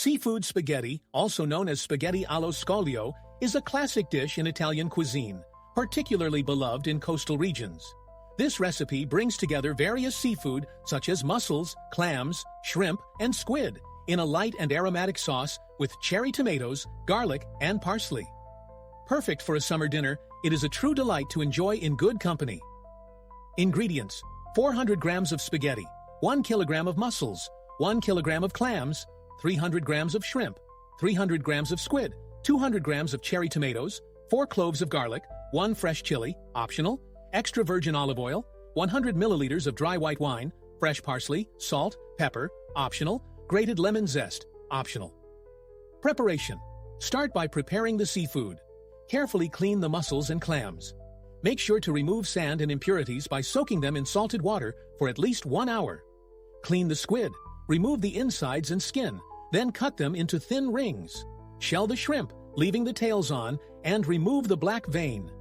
Seafood spaghetti, also known as spaghetti allo scoglio, is a classic dish in Italian cuisine, particularly beloved in coastal regions. This recipe brings together various seafood such as mussels, clams, shrimp, and squid in a light and aromatic sauce with cherry tomatoes, garlic, and parsley. Perfect for a summer dinner, it is a true delight to enjoy in good company. Ingredients: 400 grams of spaghetti, 1 kilogram of mussels, 1 kilogram of clams, 300 grams of shrimp, 300 grams of squid, 200 grams of cherry tomatoes, 4 cloves of garlic, 1 fresh chili, optional, extra virgin olive oil, 100 milliliters of dry white wine, fresh parsley, salt, pepper, optional, grated lemon zest, optional. Preparation: start by preparing the seafood. Carefully clean the mussels and clams. Make sure to remove sand and impurities by soaking them in salted water for at least 1 hour. Clean the squid. Remove the insides and skin, then cut them into thin rings. Shell the shrimp, leaving the tails on, and remove the black vein.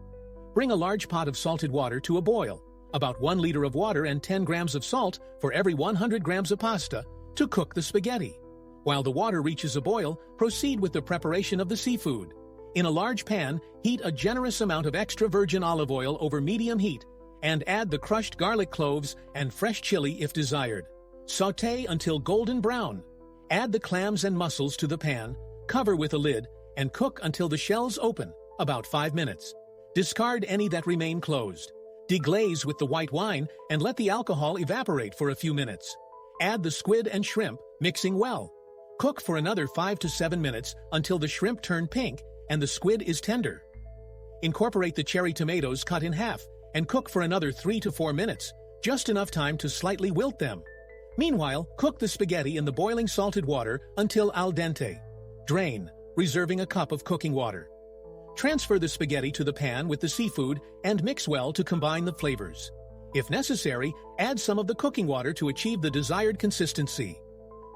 Bring a large pot of salted water to a boil, about 1 liter of water and 10 grams of salt for every 100 grams of pasta, to cook the spaghetti. While the water reaches a boil, proceed with the preparation of the seafood. In a large pan, heat a generous amount of extra virgin olive oil over medium heat, and add the crushed garlic cloves and fresh chili if desired. Sauté until golden brown. Add the clams and mussels to the pan, cover with a lid, and cook until the shells open, about 5 minutes. Discard any that remain closed. Deglaze with the white wine and let the alcohol evaporate for a few minutes. Add the squid and shrimp, mixing well. Cook for another 5 to 7 minutes until the shrimp turn pink and the squid is tender. Incorporate the cherry tomatoes cut in half and cook for another 3 to 4 minutes, just enough time to slightly wilt them. Meanwhile, cook the spaghetti in the boiling salted water until al dente. Drain, reserving a cup of cooking water. Transfer the spaghetti to the pan with the seafood and mix well to combine the flavors. If necessary, add some of the cooking water to achieve the desired consistency.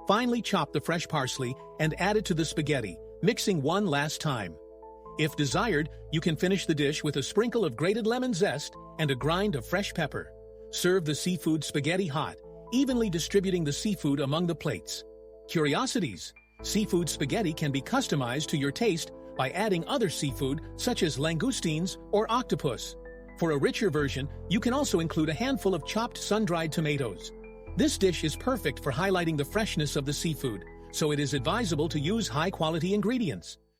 Finally, chop the fresh parsley and add it to the spaghetti, mixing one last time. If desired, you can finish the dish with a sprinkle of grated lemon zest and a grind of fresh pepper. Serve the seafood spaghetti hot, evenly distributing the seafood among the plates. Curiosities: seafood spaghetti can be customized to your taste by adding other seafood such as langoustines or octopus. For a richer version, you can also include a handful of chopped sun-dried tomatoes. This dish is perfect for highlighting the freshness of the seafood, so it is advisable to use high-quality ingredients.